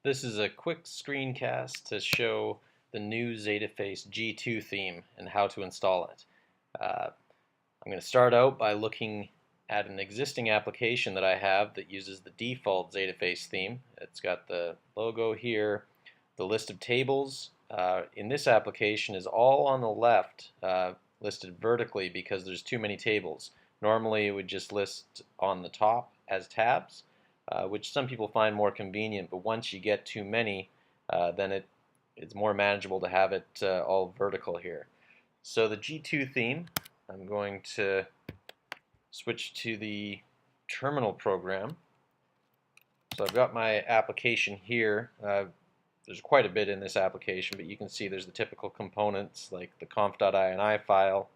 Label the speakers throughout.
Speaker 1: This is a quick screencast to show the new Xataface G2 theme and how to install it. I'm going to start out by looking at an existing application that I have that uses the default Xataface theme. It's got the logo here, the list of tables. In this application is all on the left, listed vertically because there's too many tables. Normally it would just list on the top as tabs, which some people find more convenient, but once you get too many, then it's more manageable to have it all vertical here. So the G2 theme, I'm going to switch to the terminal program. So I've got my application here. There's quite a bit in this application, but you can see there's the typical components like the conf.ini file.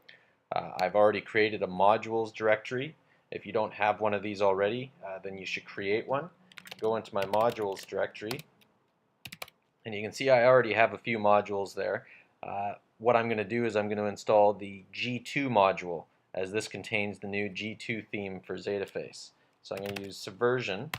Speaker 1: I've already created a modules directory. If you don't have one of these already, then you should create one. Go into my modules directory, and you can see I already have a few modules there. What I'm going to do is I'm going to install the G2 module, as this contains the new G2 theme for Xataface. So I'm going to use Subversion.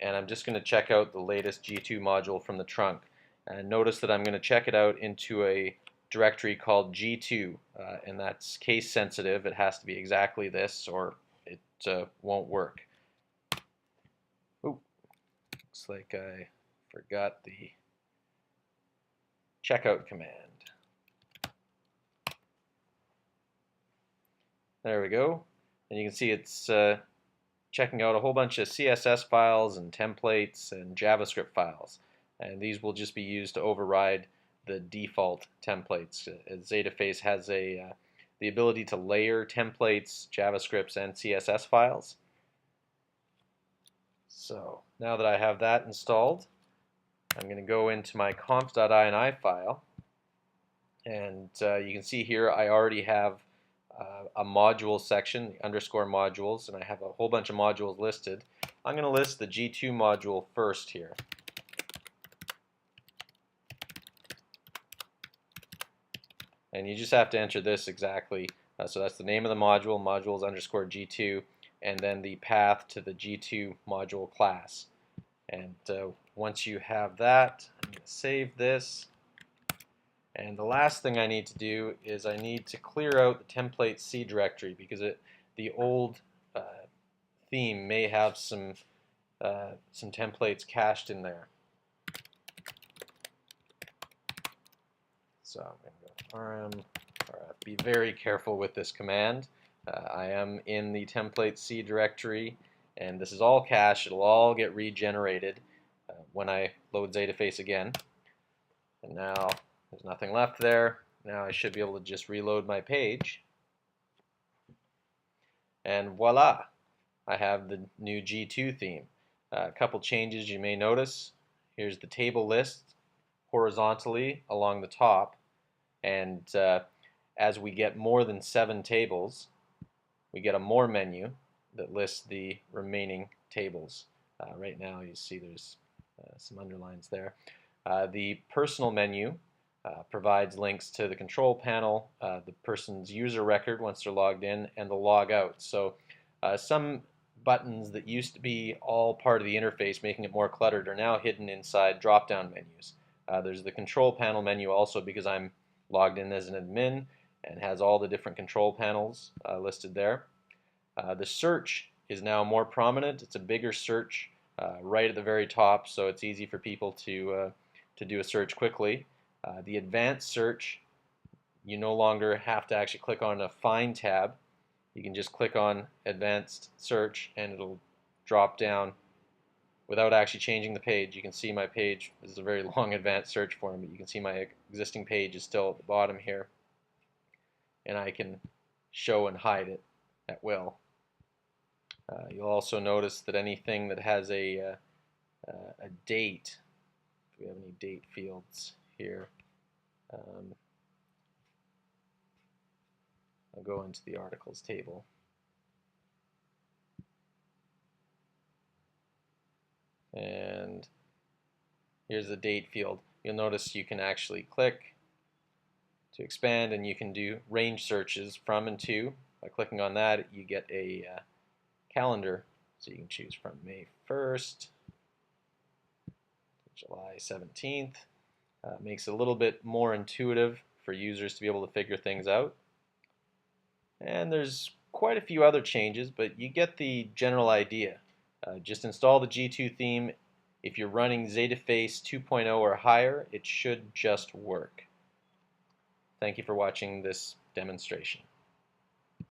Speaker 1: And I'm just going to check out the latest G2 module from the trunk. And notice that I'm going to check it out into a directory called G2, and that's case sensitive. It has to be exactly this or it won't work. Ooh, looks like I forgot the checkout command. There we go. And you can see it's checking out a whole bunch of CSS files and templates and JavaScript files. And these will just be used to override the default templates. Xataface has the ability to layer templates, JavaScripts, and CSS files. So now that I have that installed, I'm going to go into my conf.ini file, and you can see here I already have a module section, the underscore modules, and I have a whole bunch of modules listed. I'm going to list the G2 module first here. And you just have to enter this exactly. So that's the name of the module, modules underscore G2, and then the path to the G2 module class. And once you have that, I'm going to save this. And the last thing I need to do is I need to clear out the template C directory because the old theme may have some templates cached in there. So I'm going to go rm, be very careful with this command. I am in the template C directory, and this is all cached. It'll all get regenerated when I load Xataface again. And now there's nothing left there. Now I should be able to just reload my page. And voila! I have the new G2 theme. A couple changes you may notice. Here's the table list horizontally along the top. And as we get more than 7 tables, we get a more menu that lists the remaining tables. Right now you see there's some underlines there. The personal menu provides links to the control panel, the person's user record once they're logged in, and the log out. So some buttons that used to be all part of the interface, making it more cluttered, are now hidden inside drop-down menus. There's the control panel menu also because I'm logged in as an admin and has all the different control panels listed there. The search is now more prominent. It's a bigger search right at the very top, so it's easy for people to do a search quickly. The advanced search, you no longer have to actually click on a Find tab. You can just click on Advanced Search and it'll drop down without actually changing the page. You can see my page. This is a very long advanced search form, but you can see my existing page is still at the bottom here. And I can show and hide it at will. You'll also notice that anything that has a date, if we have any date fields here, I'll go into the articles table. And here's the date field. You'll notice you can actually click to expand, and you can do range searches from and to. By clicking on that, you get a calendar, so you can choose from May 1st to July 17th. Makes it a little bit more intuitive for users to be able to figure things out. And there's quite a few other changes, but you get the general idea. Just install the G2 theme. If you're running Xataface 2.0 or higher, it should just work. Thank you for watching this demonstration.